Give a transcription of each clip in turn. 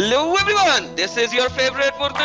Hello everyone, this is your favorite Urdu.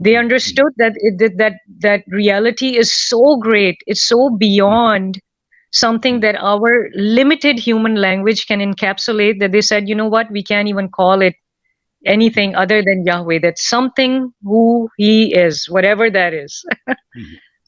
they understood that reality is so great, it's so beyond something that our limited human language can encapsulate, that they said, you know what, we can't even call it anything other than Yahweh. That's something who he is, whatever that is.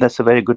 That's a very good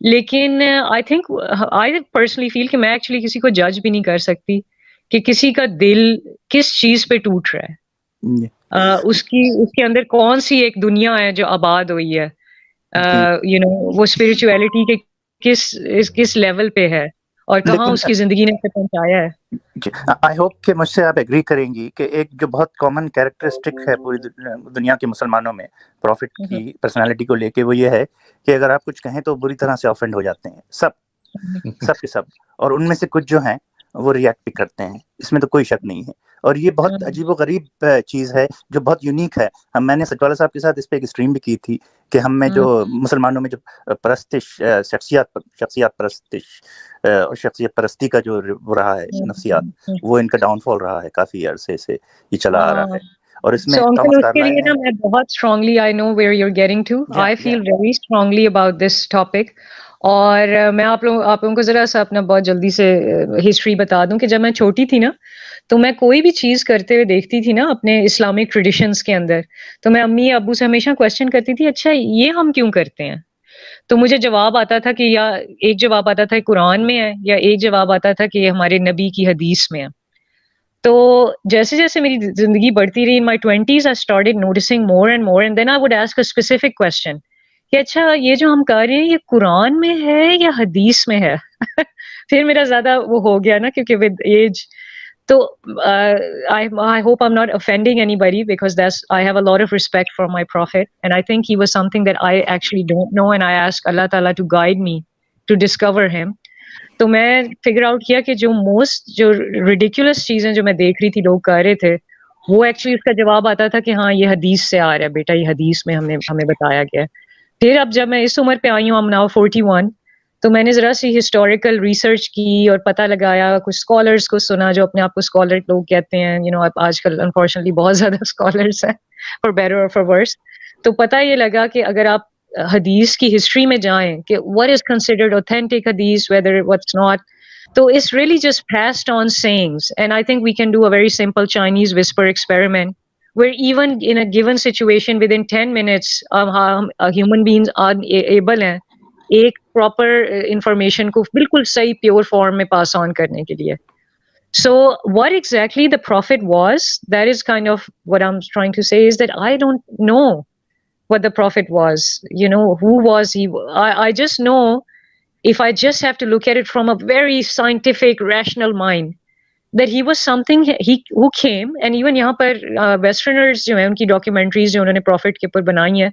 لیکن I think I personally feel کہ میں actually کسی کو جج بھی نہیں کر سکتی کہ کسی کا دل کس چیز پہ ٹوٹ رہا ہے، اس کے اندر کون سی ایک دنیا ہے جو آباد ہوئی ہے، یو نو وہ اسپرچویلٹی کے کس لیول پہ ہے اور کہاں اس کی زندگی نے اسے پہنچایا ہے. آئی ہوپ کہ مجھ سے آپ ایگری کریں گی کہ ایک جو بہت کامن کیریکٹرسٹک ہے پوری دنیا کے مسلمانوں میں پروفٹ کی پرسنالٹی کو لے کے، وہ یہ ہے کہ اگر آپ کچھ کہیں تو بری طرح سے آفینڈ ہو جاتے ہیں سب کے سب، اور ان میں سے کچھ جو ہیں وہ ریئیکٹ بھی کرتے ہیں، اس میں تو کوئی شک نہیں ہے. اور یہ بہت عجیب و غریب چیز ہے جو بہت یونیک ہے. میں نے سچوالا صاحب کے ساتھ اس پہ ایک اسٹریم بھی کی تھی کہ ہم میں جو مسلمانوں میں جو پرستش شخصیات پرستش اور شخصیت پرستی کا جو رہا ہے نفسیات، وہ ان کا ڈاؤن فال رہا ہے، کافی عرصے سے یہ چلا آ رہا ہے. اور اس میں میں بہت strongly I know where you are getting to, I feel very strongly about this topic. اور میں آپ لوگوں کو ذرا سا اپنا بہت جلدی سے ہسٹری بتا دوں کہ جب میں چھوٹی تھی نا تو میں کوئی بھی چیز کرتے ہوئے دیکھتی تھی نا اپنے اسلامک ٹریڈیشنس کے اندر، تو میں امی ابو سے ہمیشہ کوشچن کرتی تھی اچھا یہ ہم کیوں کرتے ہیں. تو مجھے جواب آتا تھا کہ یا ایک جواب آتا تھا قرآن میں ہے، یا ایک جواب آتا تھا کہ ہمارے نبی کی حدیث میں ہے. تو جیسے جیسے میری زندگی بڑھتی رہی، in my 20s I started noticing more and more, and then I would ask a specific question کہ اچھا یہ جو ہم کر رہے ہیں یہ قرآن میں ہے یا حدیث میں ہے. پھر میرا زیادہ وہ ہو گیا نا کیونکہ with age. تو I hope I'm not offending anybody because I have a lot of respect for my prophet, and I think he was something that I actually don't know, and I ask Allah Ta'ala to guide me to discover him. تو میں figure out کیا کہ جو ridiculous چیزیں جو میں دیکھ رہی تھی لوگ کر رہے تھے، وہ ایکچولی اس کا جواب آتا تھا کہ ہاں یہ حدیث سے آ رہا ہے بیٹا، یہ حدیث میں ہمیں بتایا گیا ہے. پھر اب جب میں اس عمر پہ آئی ہوں، I'm now 41، تو میں نے ذرا سی ہسٹوریکل ریسرچ کی اور پتہ لگایا، کچھ اسکالرس کو سنا جو اپنے آپ کو اسکالر لوگ کہتے ہیں، یو نو آج کل انفارچونیٹلی بہت زیادہ اسکالرس ہیں فار بیٹر اور فار ورس. تو پتہ یہ لگا کہ اگر آپ حدیث کی ہسٹری میں جائیں کہ what is considered authentic hadith, whether what's not, so it's really just passed on sayings. And I think we can do a very simple Chinese whisper experiment where even in a given situation within 10 minutes human beings are able ہیں ایک proper information کو بالکل صحیح pure form میں pass on کرنے کے لیے. So what exactly the prophet was, that is kind of what I'm trying to say, is that I don't know what the prophet was, you know, who was he. I just know, if I just have to look at it from a very scientific rational mind, that he was something who came. And even yahan par westerners jo hain unki documentaries jo unhone prophet ke upar banayi hain,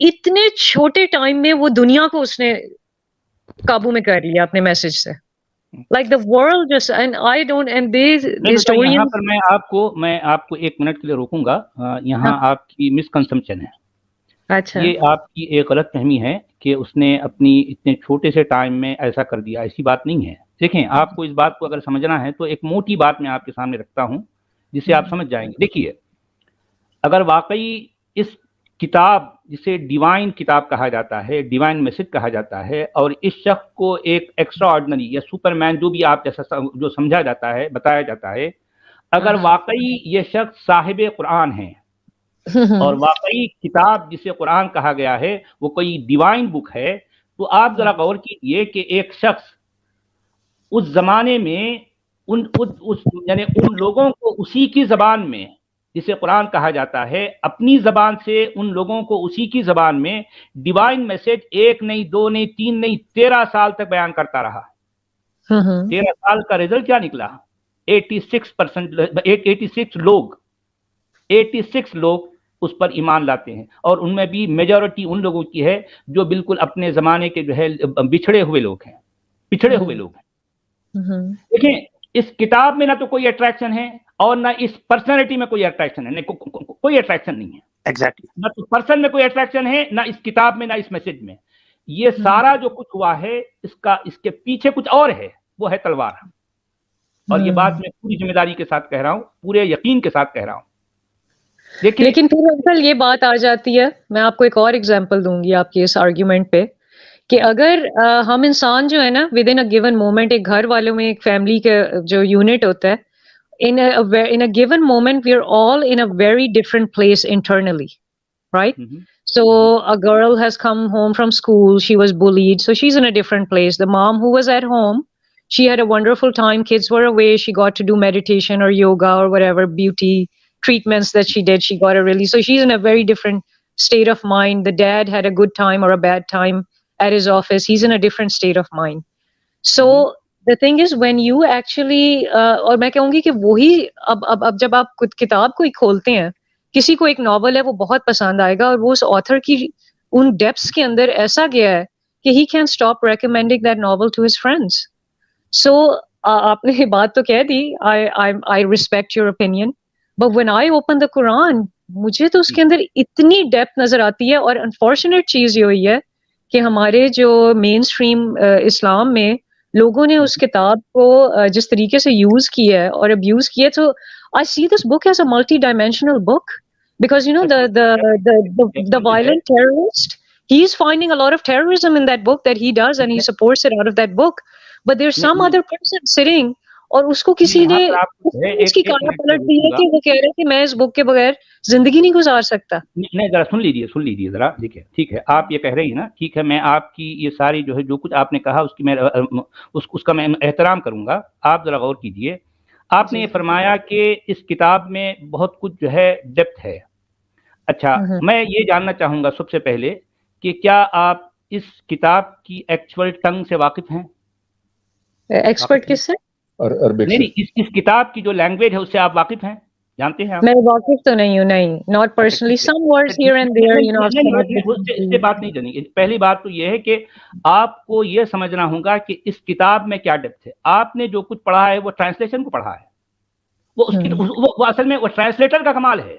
اتنے چھوٹے time میں وہ دنیا کو اس نے قابو میں کر لیا اپنے میسج سے. like the world just and I don't and these historians. یہاں پر میں آپ کو ایک منٹ کے لیے روکوں گا. یہاں آپ کی مسکنسپشن ہے. اچھا، یہ آپ کی ایک غلط فہمی ہے کہ اس نے اپنی اتنے چھوٹے سے ٹائم میں ایسا کر دیا. ایسی بات نہیں ہے. دیکھیں، آپ کو اس بات کو اگر سمجھنا ہے تو ایک موٹی بات میں آپ کے سامنے رکھتا ہوں جسے آپ سمجھ جائیں گے. دیکھیے، اگر واقعی اس کتاب جسے ڈیوائن کتاب کہا جاتا ہے، ڈیوائن میسج کہا جاتا ہے، اور اس شخص کو ایک ایکسٹرا آرڈنری یا سپر مین جو بھی آپ جیسا جو سمجھا جاتا ہے، بتایا جاتا ہے، اگر واقعی یہ شخص صاحب قرآن ہے اور واقعی کتاب جسے قرآن کہا گیا ہے وہ کوئی ڈیوائن بک ہے، تو آپ ذرا غور کیجئے کہ ایک شخص اس زمانے میں یعنی ان لوگوں کو اسی کی زبان میں جسے قرآن کہا جاتا ہے، اپنی زبان سے ان لوگوں کو اسی کی زبان میں ڈیوائن میسج 1 نہیں 2 نہیں 3 نہیں 13 سال تک بیان کرتا رہا. 13 سال کا رزلٹ کیا نکلا؟ 86 لوگ اس پر ایمان لاتے ہیں، اور ان میں بھی میجورٹی ان لوگوں کی ہے جو بالکل اپنے زمانے کے جو ہے پچھڑے ہوئے لوگ ہیں. دیکھیں، اس کتاب میں نہ تو کوئی اٹریکشن ہے اور نہ اس پرسنالٹی میں کوئی اٹریکشن ہے. کوئی اٹریکشن نہیں ہے. ایگزیکٹلی. نہ تو پرسن میں کوئی اٹریکشن ہے، نہ اس کتاب میں، نہ اس میسج میں. یہ سارا جو کچھ ہوا ہے اس کے پیچھے کچھ اور ہے، وہ ہے تلوار. اور یہ بات میں پوری ذمہ داری کے ساتھ کہہ رہا ہوں، پورے یقین کے ساتھ کہہ رہا ہوں. لیکن پھر انکل یہ بات آ جاتی ہے، میں آپ کو ایک اور ایگزامپل دوں گی آپ کے اس آرگیومنٹ پہ، کہ اگر ہم انسان جو ہے نا with in a given moment, ایک گھر والوں میں ایک فیملی کا جو یونٹ ہوتا ہے، in a given moment we are all in a very different place internally, right? So a girl has come home from school, she was bullied, so she's in a different place. The mom who was at home, she had a wonderful time, kids were away, she got to do meditation or yoga or whatever beauty treatments that she did, she got a really, so she's in a very different state of mind. The dad had a good time or a bad time at his office, he's in a different state of mind. So the thing is when you actually اور میں کہوں گی کہ وہی اب جب آپ کتاب کو کھولتے ہیں، کسی کو ایک ناول ہے وہ بہت پسند آئے گا اور وہ اس آتھر کی ان ڈیپس کے اندر ایسا گیا ہے کہ he can stop recommending that novel to his friends. So آپ نے یہ بات تو کہہ دی، I respect your opinion, but when I open the Quran مجھے تو اس کے اندر اتنی ڈیپتھ نظر آتی ہے. اور انفارچونیٹ چیز یہ ہوئی ہے کہ ہمارے جو مین اسٹریم اسلام میں لوگوں نے اس کتاب کو جس طریقے سے یوز کیا ہے اور ابیوز کیا ہے، تو I see this book as a multi dimensional book because you know the violent terrorist, he is finding a lot of terrorism in that book that he does and he supports it out of that book, but there's some other person sitting اور اس کو کسی نے اس کی کالا پلٹ دی ہے کہ وہ کہہ رہے کہ میں اس بک کے بغیر زندگی نہیں گزار سکتا. نہیں ذرا سن لیجیے ذرا، دیکھیں ٹھیک ہے آپ یہ کہہ رہی ہیں نا، ٹھیک ہے میں آپ کی یہ ساری جو ہے جو کچھ آپ نے کہا اس کی میں اس کا میں احترام کروں گا. آپ ذرا غور کیجیے، آپ نے یہ فرمایا کہ اس کتاب میں بہت کچھ جو ہے ڈیپتھ ہے. اچھا میں یہ جاننا چاہوں گا سب سے پہلے کہ کیا آپ اس کتاب کی ایکچوئل ٹنگ سے واقف ہیں؟ ایکسپرٹ کس سے؟ نہیں اس کتاب کی جو لینگویج ہے اس سے آپ واقف ہیں، جانتے ہیں؟ میں واقف تو نہیں ہوں، نہیں، not personally, some words here and there you know. اس سے بات نہیں جانی. پہلی بات تو یہ ہے کہ آپ کو یہ سمجھنا ہوگا کہ اس کتاب میں کیا ڈیپتھ ہے. آپ نے جو کچھ پڑھا ہے وہ ٹرانسلیشن کو پڑھا ہے، وہ اصل میں وہ ٹرانسلیٹر کا کمال ہے،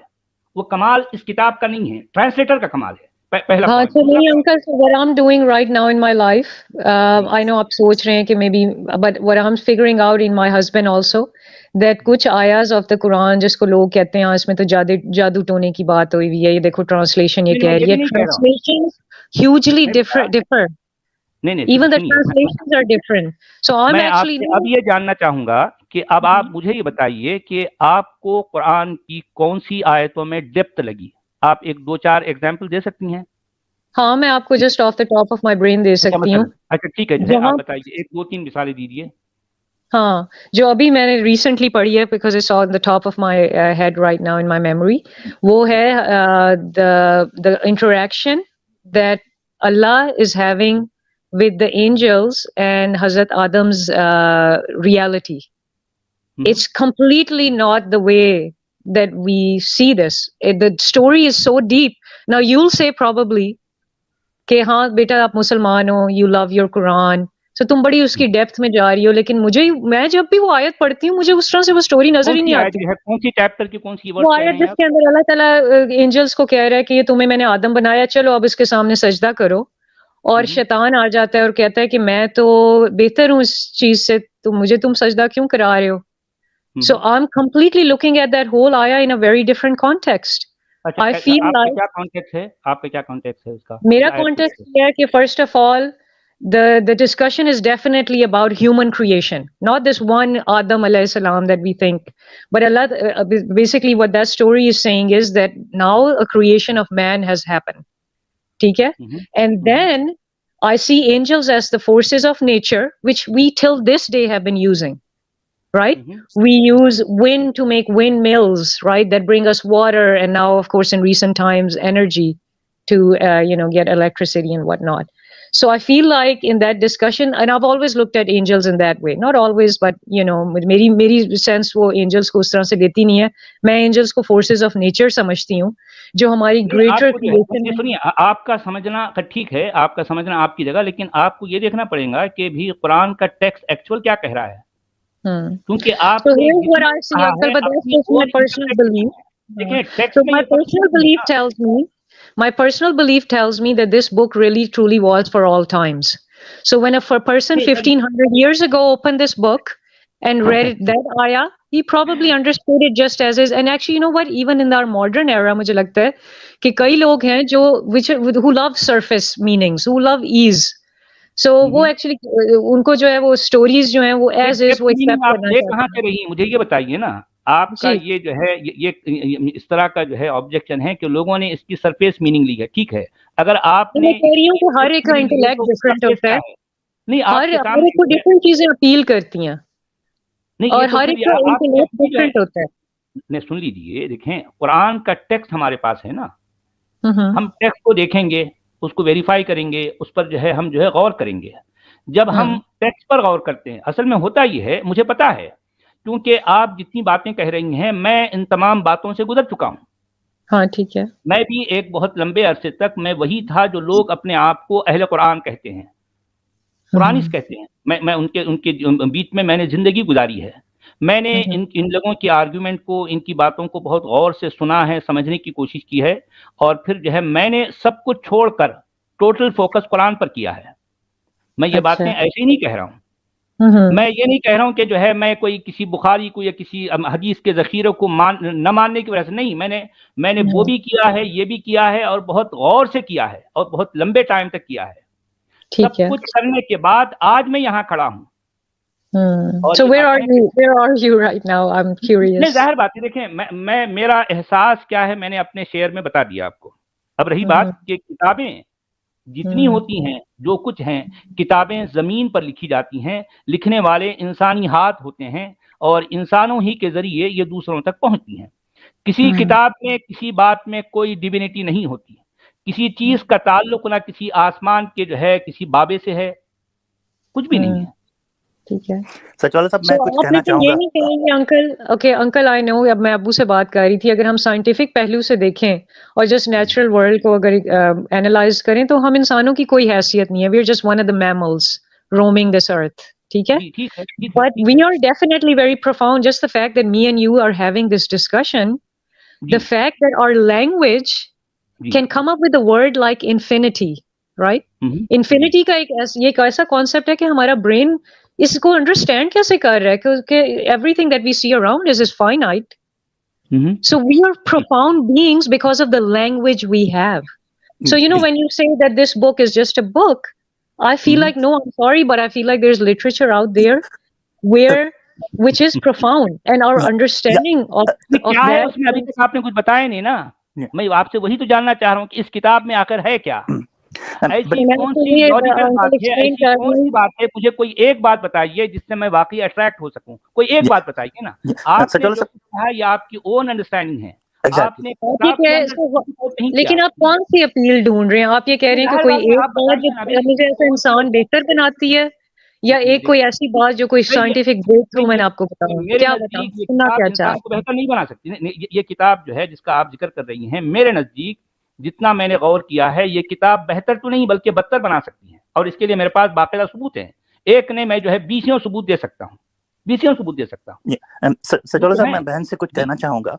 وہ کمال اس کتاب کا نہیں ہے، ٹرانسلیٹر کا کمال ہے. ہاں تو نہیں uncle, what I'm doing right now in my life, I know آپ سوچ رہے ہیں کہ maybe, but what I'm figuring out in my husband also, that کچھ آیاز آف دا قرآن جس کو لوگ کہتے ہیں اس میں تو جادو ٹونے کی بات ہوئی ہوئی ہے، یہ دیکھو ٹرانسلیشن یہ کہہ رہی ہے، translation hugely differ. Even the translations are different. So I'm actually اب یہ جاننا چاہوں گا کہ اب آپ مجھے یہ بتائیے کہ آپ کو قرآن کی کون سی آیتوں میں ڈیپتھ لگی؟ آپ ایک دو چار ایگزامپل دے سکتی ہیں؟ ہاں میں آپ کو just off the top of my brain دے سکتی ہوں. اچھا ٹھیک ہے، آپ بتائیے، ایک دو تین مثالیں دیجیے. ہاں جو ابھی میں نے ریسنٹلی پڑھی ہے because it's on the top of my head right now in my memory, وہ ہے the interaction that Allah is having with the angels and Hazrat Adam's reality. It's completely not the way that we see this. The story is so deep. Now you'll say probably کہ ہاں بیٹا آپ مسلمان ہو، you love your Quran, so تم بڑی اس کی depth میں جا رہی ہو، لیکن میں جب بھی وہ آیت پڑھتی ہوں مجھے اس طرح سے وہ سٹوری نظر ہی نہیں آتی. کون سی چیپٹر کی کون سی وہ آیت جس کے اندر اللہ تعالیٰ اینجلس کو کہہ رہا ہے کہ یہ تمہیں میں نے آدم بنایا، چلو اب اس کے سامنے سجدہ کرو، اور شیطان آ جاتا ہے اور کہتا ہے کہ میں تو بہتر ہوں اس چیز سے، تو مجھے تم سجدہ کیوں کرا رہے ہو؟ So I'm completely looking at that whole ayah in a very different context. I feel like کیا کانٹیکسٹ ہے آپ کا؟ کیا کانٹیکسٹ ہے اس کا؟ میرا کانٹیکسٹ یہ ہے کہ first of all the discussion is definitely about human creation, not this one Adam alayhi salam that we think, but Allah basically what that story is saying is that now a creation of man has happened. ٹھیک ہے. And then I see angels as the forces of nature which we till this day have been using. Right? We use wind to make windmills, right? That bring us water, and now, of course, in recent times, energy to, get electricity and whatnot. So I feel like in that discussion, and I've always looked at angels in that way. Not always, but, meri sense wo angels ko us tarah se leti nahi hai. Main angels ko forces of nature samajhti hu, جو ہماری greater creation. سنیے، آپ کا سمجھنا ٹھیک ہے، آپ کا سمجھنا آپ کی جگہ، لیکن آپ کو یہ دیکھنا پڑے گا کہ بھی قرآن کا ٹیکسٹ ایکچوئل کیا کہہ رہا ہے. کیونکہ آپ my personal belief tells me that this book really truly was for all times. So when a person 1500 years ago opened this book and read that ayah, he probably understood it just as is. And actually, you know what, even in our modern era, mujhe lagta hai کہ کئی لوگ ہیں جو who love surface meanings, who love ease. سو وہ actually ان کو جو ہے وہ اسٹوریز جو ہیں وہ ایز از وہ ایکسپٹ کرنا چاہتے ہیں. کہاں سے رہی مجھے یہ بتائیے نا, آپ کا یہ جو ہے یہ اس طرح کا جو ہے آبجیکشن ہے کہ لوگوں نے اس کی سرفیس میننگ لی ہے. ٹھیک ہے, اگر آپ نے, میں کہہ رہی ہوں کہ ہر ایک کا انٹلیکٹ ڈفرینٹ ہوتا ہے, نہیں ہر ایک کو ڈفرینٹ چیزیں اپیل کرتی ہیں, اور ہر ایک کا انٹلیکٹ ڈفرینٹ ہوتا ہے. نہیں سن لیجیے, دیکھیں قرآن کا ٹیکسٹ ہمارے پاس ہے نا, ہم ٹیکسٹ کو دیکھیں گے, اس کو ویریفائی کریں گے, اس پر جو ہے ہم جو ہے غور کریں گے. جب ہم ٹیکسٹ پر غور کرتے ہیں, اصل میں ہوتا یہ ہے, مجھے پتا ہے کیونکہ آپ جتنی باتیں کہہ رہی ہیں میں ان تمام باتوں سے گزر چکا ہوں. ہاں ٹھیک ہے, میں بھی ایک بہت لمبے عرصے تک میں وہی تھا جو لوگ اپنے آپ کو اہل قرآن کہتے ہیں, قرآنیس کہتے ہیں. میں ان کے بیچ میں نے زندگی گزاری ہے. میں نے ان لوگوں کی آرگیومنٹ کو, ان کی باتوں کو بہت غور سے سنا ہے, سمجھنے کی کوشش کی ہے, اور پھر جو ہے میں نے سب کچھ چھوڑ کر ٹوٹل فوکس قرآن پر کیا ہے. میں یہ باتیں ایسے ہی نہیں کہہ رہا ہوں. میں یہ نہیں کہہ رہا ہوں کہ جو ہے میں کوئی کسی بخاری کو یا کسی حدیث کے ذخیرے کو نہ ماننے کی وجہ سے نہیں. میں نے وہ بھی کیا ہے, یہ بھی کیا ہے, اور بہت غور سے کیا ہے, اور بہت لمبے ٹائم تک کیا ہے. سب کچھ کرنے کے بعد آج میں یہاں کھڑا ہوں. So where are you right now? I'm curious. نہیں, ظاہر بات ہے, دیکھیں میں میرا احساس کیا ہے میں نے اپنے شعر میں بتا دیا آپ کو. اب رہی بات کہ کتابیں جتنی ہوتی ہیں, جو کچھ ہیں, کتابیں زمین پر لکھی جاتی ہیں, لکھنے والے انسانی ہاتھ ہوتے ہیں, اور انسانوں ہی کے ذریعے یہ دوسروں تک پہنچتی ہیں. کسی کتاب میں کسی بات میں کوئی ڈیوینٹی نہیں ہوتی, کسی چیز کا تعلق نہ کسی آسمان کے جو ہے کسی بابے سے ہے, کچھ بھی نہیں ہے. ٹھیک ہے, سچوالا صاحب میں کچھ کہنا چاہوں گا. یہ نہیں کہیں گے انکل, اوکے انکل آئی نو, اب میں ابو سے بات کر رہی تھی, اگر ہم سائنٹیفک پہلو سے دیکھیں اور جسٹ نیچرل ورلڈ کو اگر اینالائز کریں تو ہم انسانوں کی کوئی حیثیت نہیں ہے. We are just one of the mammals roaming this earth. ٹھیک ہے, but we are definitely very profound. Just the fact that me and you are having this discussion, the fact that our language can come up with a word like infinity, right. Infinity کا ایک ایسا concept ہے کہ ہمارا brain اس کو understand کیسے کر رہا ہے, کیونکہ everything that we see around is finite. So we are profound beings because of the language we have. So you know when you say that this book is just a book, I feel like, no, I'm sorry, but I feel like there's literature out there which is profound, and our understanding of that. ابھی تک آپ نے کچھ بتایا نہیں نا, میں آپ سے وہی تو جاننا چاہ رہا ہوں کہ اس کتاب میں آخر ہے کیا. ایسی کون سی لاجیکل بات ہے, ایسی کون سی بات ہے, مجھے کوئی ایک بات بتائیے جس سے میں واقعی اٹریکٹ ہو سکوں. کوئی ایک بات بتائیے نا. آپ نے جو کہا ہے یہ آپ کی اون انڈرسٹینڈنگ ہے. لیکن آپ کون سی اپیل ڈھونڈ رہے ہیں؟ آپ یہ کہہ رہے ہیں کہ کوئی ایک بات جو مجھے ایسا انسان بہتر بناتی ہے, یا ایک کوئی ایسی بات جو کوئی سائنٹیفک بریک تھرو میں نے آپ کو بتاؤں, کیا بتاؤں, سننا کیا چاہتے ہیں؟ بہتر نہیں بنا سکتی. یہ کتاب جو ہے جس کا آپ ذکر کر رہی ہیں, میرے نزدیک جتنا میں نے غور کیا ہے, یہ کتاب بہتر تو نہیں بلکہ بدتر بنا سکتی ہے, اور اس کے لیے میرے پاس باقاعدہ ثبوت ہیں. ایک نے میں جو ہے 20 ثبوت دے سکتا ہوں, 20 ثبوت دے سکتا ہوں. سچولا صاحب میں بہن سے کچھ کہنا چاہوں گا.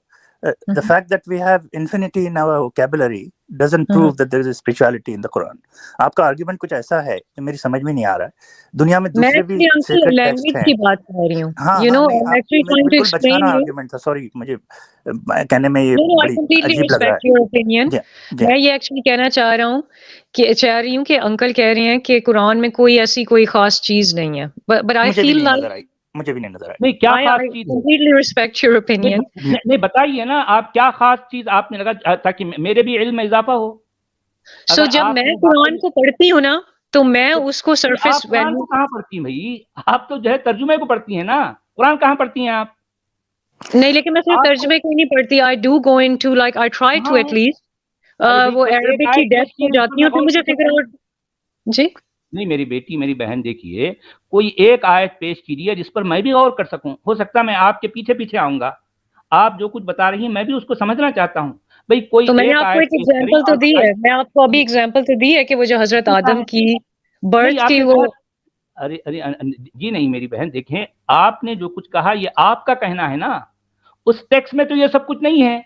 The fact that we have infinity in our vocabulary doesn't prove that there is a spirituality in the Quran. آپ کا آرگیومنٹ کچھ ایسا ہے کہ میری سمجھ میں نہیں آ رہا ہے. دنیا میں دوسرے بھی سیکرٹ ٹیکسٹ ہیں. کی بات کر رہی ہوں, ہاں بالکل بچانا آرگیومنٹ تھا, سوری مجھے کہنے میں یہ بڑی عجیب لگ رہا ہے. میں یہ ایکچولی کہنا چاہ رہی ہوں کہ انکل کہہ رہے ہیں کہ قرآن میں کوئی ایسی کوئی خاص چیز نہیں ہے, but I feel like مجھے بھی نہیں نظر آئی. نہیں کیا خاص چیز, completely respect your opinion. نہیں بتائیے نا آپ کیا خاص چیز آپ نے لگا تاکہ میرے بھی علم میں اضافہ ہو. سو جب میں قرآن کو پڑھتی ہوں نا تو میں اس کو سرفیس ویلیو کہاں پڑھتی ہیں بھائی, آپ تو جو ہے ترجمے کو پڑھتی ہیں نا, قرآن کہاں پڑھتی ہیں آپ؟ نہیں لیکن میں صرف ترجمے کو نہیں پڑھتی. I do go into like I try to at least وہ عربک کی ڈیپتھ میں جاتی ہوں تو مجھے فکر آؤٹ. جی نہیں میری بیٹی میری بہن دیکھیے, کوئی ایک آیت پیش کیجیے جس پر میں بھی غور کر سکوں. ہو سکتا ہے میں آپ کے پیچھے پیچھے آؤں گا, آپ جو کچھ بتا رہی ہیں میں بھی اس کو سمجھنا چاہتا ہوں. بھائی کوئی تو میں نے آپ کو ایک ایگزامپل تو دی ہے, میں آپ کو ابھی ایگزامپل تو دی ہے کہ وہ جو حضرت آدم کی برتھ کی وہ. ارے جی نہیں میری بہن, دیکھیں آپ نے جو کچھ کہا یہ آپ کا کہنا ہے نا, اس ٹیکسٹ میں تو یہ سب کچھ نہیں ہے.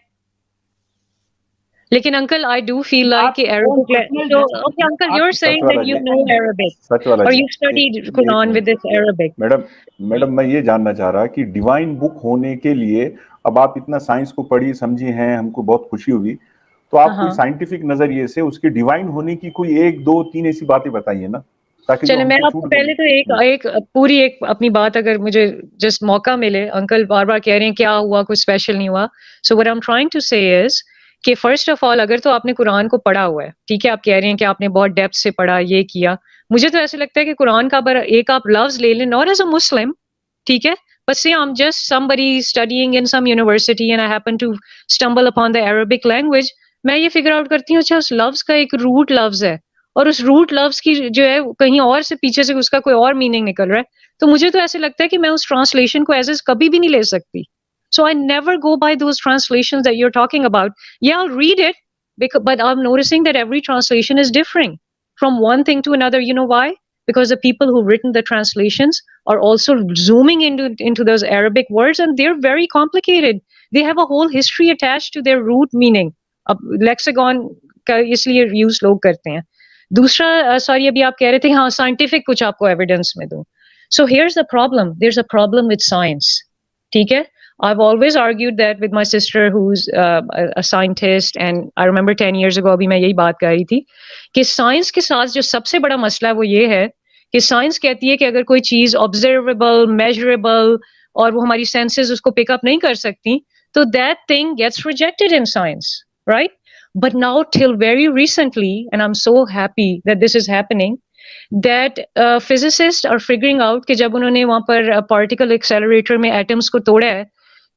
لیکن uncle, I do feel like Arabic. So, okay, uncle, you're saying that you know Arabic or you studied Quran with this Arabic. Madam میں یہ جاننا چاہ رہا کہ ڈیوائن بک ہونے کے لیے, اب آپ اتنا سائنس کو پڑھی سمجھی ہیں, ہم کو بہت خوشی ہوئی, تو آپ کوئی سائنٹیفک نظریے سے اس کے ڈیوائن ہونے کی کوئی 1 2 3 ایسی باتیں بتائیے نا. چلے میں آپ کو پہلے تو ایک پوری ایک اپنی بات اگر مجھے جس موقع ملے، انکل بار بار کہہ رہے ہیں کیا ہوا، کوئی اسپیشل نہیں ہوا. So what I am trying to say is کہ فرسٹ آف آل اگر تو آپ نے قرآن کو پڑھا ہوا ہے، ٹھیک ہے، آپ کہہ رہے ہیں کہ آپ نے بہت ڈیپتھ سے پڑھا، یہ کیا، مجھے تو ایسے لگتا ہے کہ قرآن کا ایک آپ لفظ لے لیں، ناٹ ایز اے مسلم، ٹھیک ہے، بس say I'm just somebody studying in some university and I happen to stumble upon the Arabic language، میں یہ فگر آؤٹ کرتی ہوں اچھا اس لفظ کا ایک روٹ لفظ ہے اور اس روٹ لفظ کی جو ہے کہیں اور سے پیچھے سے اس کا کوئی اور میننگ نکل رہا ہے، تو مجھے تو ایسے لگتا ہے کہ میں اس ٹرانسلیشن کو ایز کبھی بھی نہیں لے سکتی. So I never go by those translations that you're talking about. Yeah, I'll read it, but I'm noticing that every translation is differing from one thing to another. You know why? Because the people who've written the translations are also zooming into those Arabic words, and they're very complicated. They have a whole history attached to their root meaning. اب لیکسیگون کا اس لیے use لوگ کرتے ہیں. دوسرا sorry ابھی آپ کہہ رہے تھے ہاں سائنٹیفک کچھ آپ کو ایویڈنس میں دوں. So here's the problem, there is a problem with science, ٹھیک ہے. I've always argued that with my sister who's a scientist, and I remember 10 years ago ابھی میں یہی بات کر رہی تھی کہ سائنس کے ساتھ جو سب سے بڑا مسئلہ ہے وہ یہ ہے کہ سائنس کہتی ہے کہ اگر کوئی چیز آبزرویبل، میجریبل اور وہ ہماری سینسز اس کو پک اپ نہیں کر سکتی تو that thing gets rejected in science, right? But now till very recently, and I'm so happy that this is happening, that physicists are figuring out کہ جب انہوں نے وہاں پر particle accelerator میں atoms کو توڑا ہے,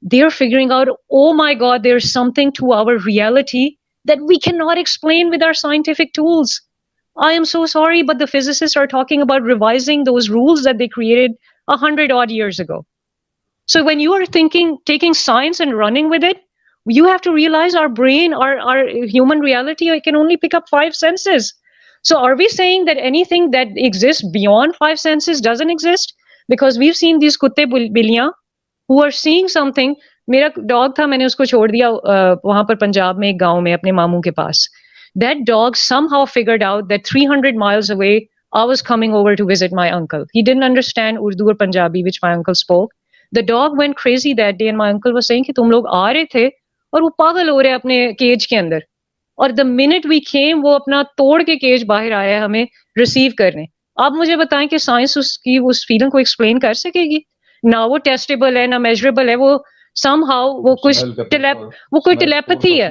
they are figuring out, oh my God, there's something to our reality that we cannot explain with our scientific tools. I am so sorry, but the physicists are talking about revising those rules that they created 100 odd years ago. So when you are taking science and running with it, you have to realize our brain, our human reality, it can only pick up 5 senses. So are we saying that anything that exists beyond 5 senses doesn't exist? Because we've seen these kutte billiyan who are seeing something. میرا dog تھا، میں نے اس کو چھوڑ دیا وہاں پر پنجاب میں ایک گاؤں میں اپنے ماموں کے پاس. That dog somehow figured out that 300 miles away I was coming over to visit my uncle. He didn't understand Urdu or Punjabi which my uncle spoke. The dog went crazy that day and my uncle was saying کہ تم لوگ آ رہے تھے اور وہ پاگل ہو رہے اپنے کیج کے اندر، اور the minute we came وہ اپنا توڑ کے کیج باہر آیا ہمیں ریسیو کرنے. آپ مجھے بتائیں کہ سائنس اس کی اس فیلنگ کو ایکسپلین کر سکے گی؟ نہ وہ ٹیسٹیبل ہے نہ میجریبل ہے، وہ somehow وہ کوئی telepathy ہے.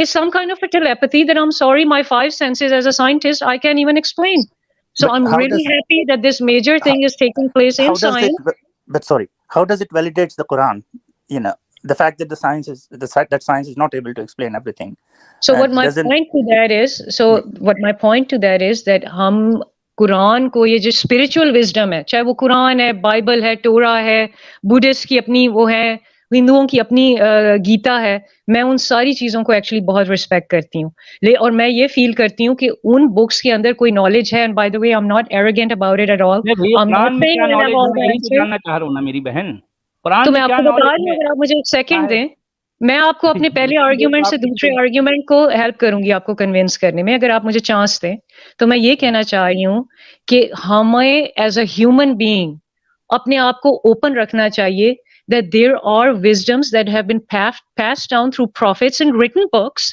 It's some kind of a telepathy that I'm sorry my 5 senses as a scientist I can't even explain. So I'm really happy that this major thing is taking place in science. But sorry, how does it validate the Quran? You know, the fact that science is not able to explain everything. So what my point to that is that ہم قرآن کو یہ جو spiritual wisdom ہے، چاہے وہ قرآن ہے، Bible ہے، Torah ہے، بدھسٹ کی اپنی وہ ہے، ہندوؤں کی اپنی گیتا ہے، میں ان ساری چیزوں کو ایکچولی بہت رسپیکٹ کرتی ہوں، اور میں یہ فیل کرتی ہوں کہ ان بکس کے اندر کوئی نالج ہے. And by the way I am not arrogant about it at all. جاننا چاہ رہا ہوں نا میری بہن، تو میں آپ کو بتا رہی ہوں، اگر آپ مجھے ایک سیکنڈ دیں، میں آپ کو اپنے پہلے آرگیومنٹ سے دوسرے آرگیومنٹ کو ہیلپ کروں گی آپ کو کنونس کرنے میں، اگر آپ مجھے چانس دیں. تو میں یہ کہنا چاہ رہی ہوں کہ ہمیں ایز اے ہیومن بینگ اپنے آپ کو اوپن رکھنا چاہیے that there are wisdoms that have been passed down through prophets and written books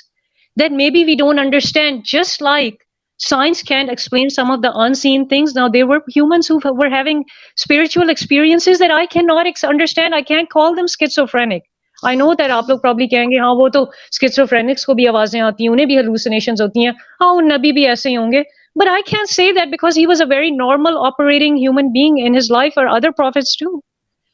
that maybe we don't understand, just like science can't explain some of the unseen things. Now there were humans who were having spiritual experiences that I cannot understand. I can't call them schizophrenic. I know that آپ لوگ probably کہیں گے ہاں وہ تو schizophrenics کو بھی آوازیں آتی ہیں، انہیں بھی hallucinations ہوتی ہیں، ہاں ان نبی بھی ایسے ہی ہوں گے. But I can't say that because he was a very normal operating human being in his life, or other prophets too.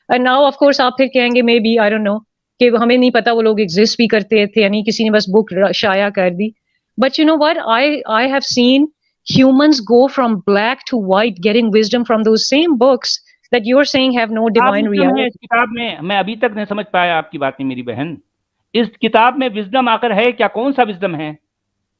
And now of course آپ پھر کہیں گے maybe I don't know کہ ہمیں نہیں پتا وہ لوگ ایگزسٹ بھی کرتے تھے، یعنی کسی نے بس بک شائع کر دی. But you know what, I have seen humans go from black to white getting wisdom from those same books that you're saying have no divine reality. اس کتاب میں میں ابھی تک نہیں سمجھ پایا آپ کی باتیں میری بہن. اس کتاب میں وزڈم آخر ہے کیا؟ کون سا وزڈم ہے؟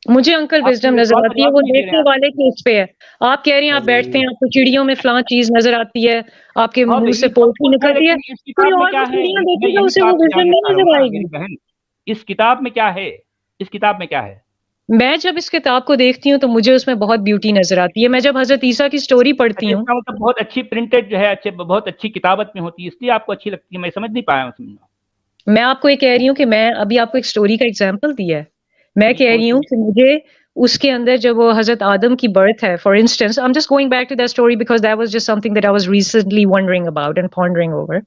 مجھے انکل وزڈم نظر آتی ہے، وہ دیکھنے والے کے اس پہ ہے. آپ کہہ رہے ہیں آپ بیٹھتے ہیں آپ کو چڑیوں میں فلاں چیز نظر آتی ہے، آپ کے منہ سے پوٹھی نکلتی ہے، کوئی اور چڑیاں دیکھے گا اسے وہ وزڈم نہیں نظر آئے گی. اس کتاب میں کیا ہے؟ اس کتاب میں کیا ہے؟ میں جب اس کتاب کو دیکھتی ہوں تو مجھے اس میں بہت بیوٹی نظر آتی ہے. میں جب حضرت عیسیٰ کی سٹوری پڑھتی ہوں، مطلب بہت اچھی پرنٹڈ جو ہے، بہت اچھی کتابت میں ہوتی ہے، اس لیے آپ کو اچھی لگتی ہے. میں سمجھ نہیں پایا. میں آپ کو یہ کہہ رہی ہوں کہ میں ابھی آپ کو ایک سٹوری کا ایگزامپل دیا ہے. میں کہہ رہی ہوں کہ مجھے اس کے اندر جب وہ حضرت آدم کی برتھ ہے, for instance, I'm just going back to that story because that was just something that I was recently wondering about and pondering over,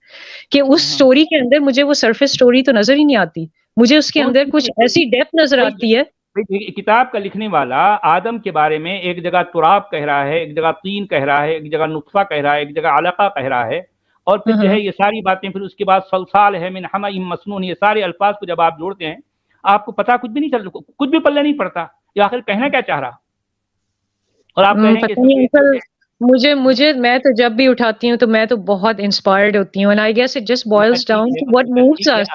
کہ اس سٹوری کے اندر مجھے وہ سرفیس سٹوری تو نظر ہی نہیں آتی, مجھے اس کے اندر کچھ ایسی ڈیپتھ نظر آتی ہے. کتاب کا لکھنے والا آدم کے بارے میں ایک جگہ تراب کہہ رہا ہے, ایک جگہ طین کہہ رہا ہے, ایک جگہ نطفہ کہہ رہا ہے, ایک جگہ علقہ کہہ رہا ہے, اور پھر جو ہے یہ ساری باتیں, پھر اس کے بعد صلصال ہے من حمأ مسنون, یہ سارے الفاظ کو جب آپ جوڑتے ہیں آپ کو پتہ کچھ بھی نہیں چلتا, کچھ بھی پلے نہیں پڑتا یہ آخر کہنا کیا چاہ رہا. اور آپ کہیں مجھے میں تو جب بھی اٹھاتی ہوں تو میں تو بہت انسپائرڈ ہوتی ہوں, and I guess it just boils down to what moves us.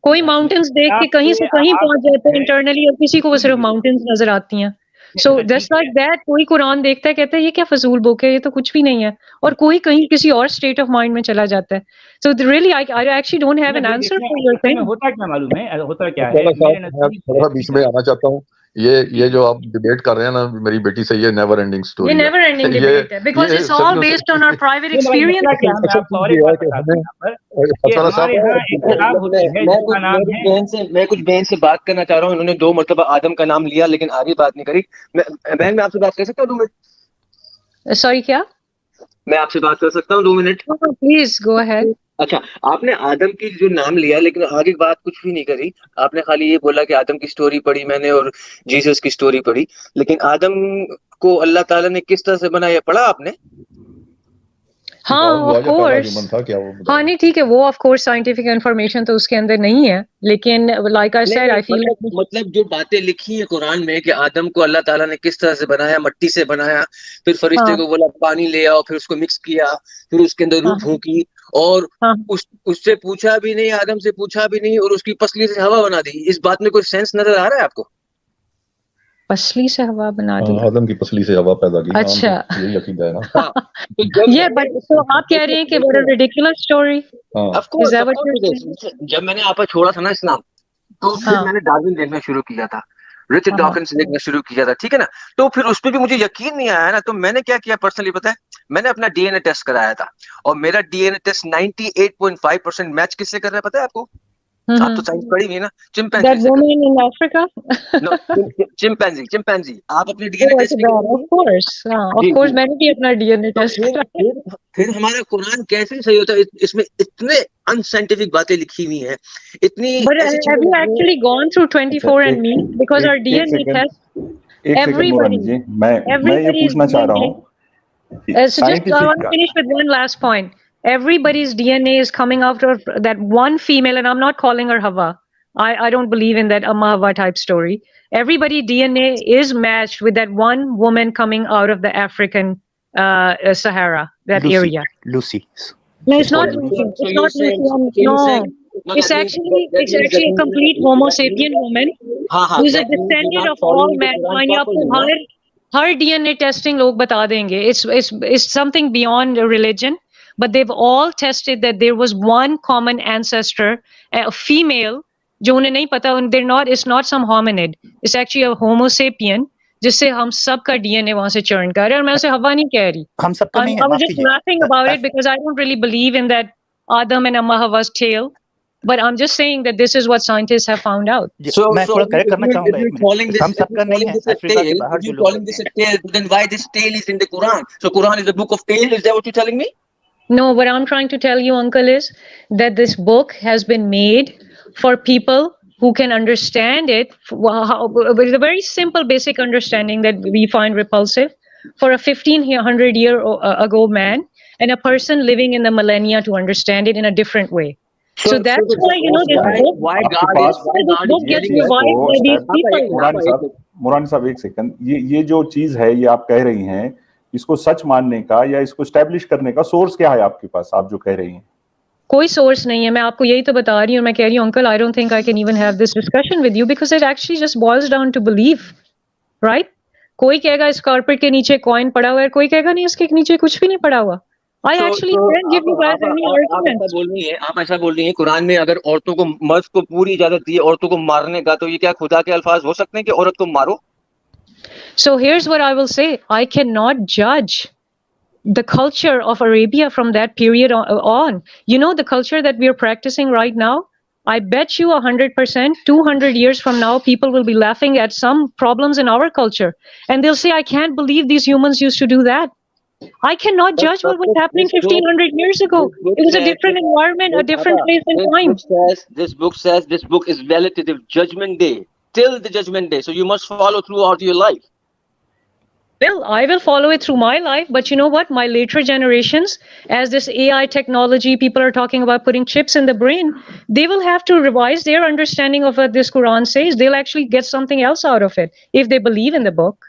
کوئی ماؤنٹینس دیکھ کے کہیں سے کہیں پہنچ جاتے ہیں انٹرنلی, اور کسی کو وہ صرف ماؤنٹینس نظر آتی ہیں. سو جسٹ لائک دیٹ, کوئی قرآن دیکھتا ہے کہتا ہے یہ کیا فضول بک ہے, یہ تو کچھ بھی نہیں ہے, اور کوئی کہیں کسی اور اسٹیٹ آف مائنڈ میں چلا جاتا ہے. So really I actually don't have an answer for your thing. ہوتا کیا معلوم ہے, ہوتا کیا ہے, تھوڑا بیچ میں آنا چاہتا ہوں. یہ جو آپ ڈیبیٹ کر رہے ہیں نا میری بیٹی سے, یہ نیور اینڈنگ سٹوری ہے. یہ نیور اینڈنگ ڈیبیٹ ہے because it's all based on our private experience. میں کچھ بہن سے بات کرنا چاہ رہا ہوں, انہوں نے 2 مرتبہ آدم کا نام لیا لیکن آگے بات نہیں کری. بہن میں آپ سے بات کر سکتا ہوں 2 منٹ؟ سوری کیا؟ میں آپ سے بات کر سکتا ہوں 2 منٹ؟ Please go ahead. اچھا, آپ نے آدم کی جو نام لیا لیکن آگے بات کچھ بھی نہیں کری. آپ نے خالی یہ بولا کہ آدم کی سٹوری پڑھی میں نے اور جیسس کی سٹوری پڑھی, لیکن آدم کو اللہ تعالیٰ نے کس طرح سے بنایا پڑھا آپ نے؟ ہاں آف کورس, ہاں نہیں ٹھیک ہے, وہ آف کورس سائنٹیفک انفارمیشن تو اس کے اندر نہیں ہے, لیکن لائک آئی سیڈ آئی فیل مطلب جو باتیں لکھی ہیں قرآن میں کہ آدم کو اللہ تعالیٰ نے کس طرح سے بنایا, مٹی سے بنایا, پھر فرشتے کو بولا پانی لے آؤ, پھر اس کو مکس کیا, پھر اس کے اندر روح پھونکی, اور اس سے پوچھا بھی نہیں, آدم سے پوچھا بھی نہیں, اور اس کی پسلی سے ہوا بنا دی. اس بات میں کوئی سینس نظر آ رہا ہے آپ کو؟ پسلی سے ہوا بنا دی, آدم کی پسلی سے ہوا پیدا کی. اچھا یہی عقیدہ ہے نا. یہ تو آپ کہہ رہے ہیں کہ what a ridiculous story. جب میں نے آپ کو چھوڑا تھا نا اسلام, تو پھر میں نے ڈارون دیکھنا شروع کیا تھا, رچرڈ ڈاکنس دیکھنا شروع کیا تھا, ٹھیک ہے نا. تو پھر اس پہ بھی مجھے یقین نہیں آیا نا, تو میں نے کیا کیا پرسنلی پتا ہے, میں نے اپنا ڈی این اے ٹیسٹ کرایا تھا, اور میرا D N A test 98.5% match کس سے کر رہا ہے پتا ہے آپ کو؟ آپ تو سائنس پڑھی ہوئی ہے نا, چمپینزی. آپ اپنے ڈی این اے ٹیسٹ, پھر ہمارا قرآن کیسے صحیح ہوتا ہے؟ اس میں اتنے ان سائنٹیفک باتیں لکھی ہوئی ہیں, اتنی. Have you actually gone through 24andMe? Because our DNA test, everybody, میں یہ پوچھنا چاہ رہا ہوں. So just I want to finish with one last point. Everybody's DNA is coming out of that one female, and I'm not calling her Hawa. I don't believe in that Amma Hawa type story. Everybody's DNA is matched with that one woman coming out of the African Sahara, that area. Lucy. No, it's not Lucy. It's not Lucy. No. It's actually a complete Homo sapien woman who's a descendant of all mankind. آپ کو ہر DNA testing لوگ بتا دیں گے. It's something beyond religion. But they've all tested that there was one common ancestor, a female, جو انہیں نہیں پتا, it's not some hominid, it's actually a Homo sapien, جس سے ہم سب کا ڈی این اے وہاں سے چرن کر رہے ہیں, اور میں اسے ہوا نہیں کہہ رہی. ہم سب کا نہیں ہے. I was just laughing about it because I don't really believe in that Adam and Amma Hawa's tale, but I'm just saying that this is what scientists have found out. میں تھوڑا کریکٹ کرنا چاہوں گا, ہم سب کا نہیں ہے. افریقہ کے باہر جو لوگ ہیں, then why this tale is in the Quran? So Quran is a book of tale, is that what you're telling me? No, what I'm trying to tell you, uncle, is that this book has been made for people who can understand it with a very simple basic understanding that we find repulsive for a 1500 year ago man and a person living in the millennia to understand it in a different way. So that's why, you know, this book gets revived by these people. مولانا صاحب ایک second, یہ جو چیز ہے یہ آپ کہہ رہی ہیں, اس کو سچ ماننے کا یا اس کو اسٹیبلش کرنے کا سورس کیا ہے آپ کے پاس, آپ جو کہہ رہی ہیں؟ کوئی سورس نہیں ہے, میں آپ کو یہی تو بتا رہی ہوں. میں کہہ رہی ہوں uncle, I don't think I can even have this discussion with you because it actually just boils down to belief, right? کوئی کہے گا اس کارپیٹ کے نیچے کوائن پڑا ہوا ہے, کوئی کہے گا نہیں اس کے نیچے کچھ بھی نہیں پڑا ہوا. I actually can't give you guys any arguments. آپ ایسا بول رہی ہیں قرآن میں اگر عورتوں کو, مرد کو پوری اجازت دی ہے عورتوں کو مارنے کا, تو یہ کیا خدا کے الفاظ ہو سکتے ہیں کہ عورت کو مارو؟ So here's what I will say. I cannot judge the culture of Arabia from that period on. You know, the culture that we are practicing right now, I bet you 100%, 200 years from now, people will be laughing at some problems in our culture. And they'll say, I can't believe these humans used to do that. I cannot judge what was happening 1500 years ago. It was a different environment, a different place and time. This book is relative judgment day, till the judgment day. So you must follow throughout your life. Well, I will follow it through my life, but you know what? My later generations, as this AI technology, people are talking about putting chips in the brain, they will have to revise their understanding of what this Quran says. They'll actually get something else out of it if they believe in the book.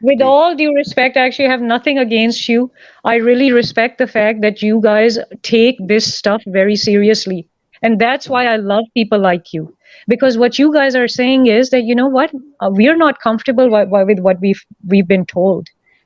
With all due respect, I actually have nothing against you. I really respect the fact that you guys take this stuff very seriously. And that's why I love people like you. Because what you guys are saying is that, you know what, we are not comfortable with what we've been told.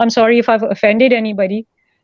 I'm sorry if I've offended anybody.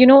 you know,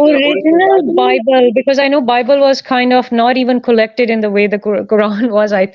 Original Bible, because I know Bible was kind of not even collected in the way the Quran was, I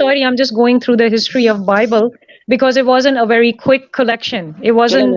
Sorry, I'm just going through the history of Bible because it wasn't a very quick collection. It wasn't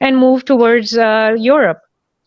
and moved towards Europe,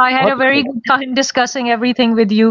I had a very good time discussing everything with you.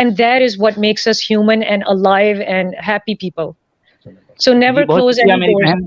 and that is what makes us human and alive and happy people. So never close any doors.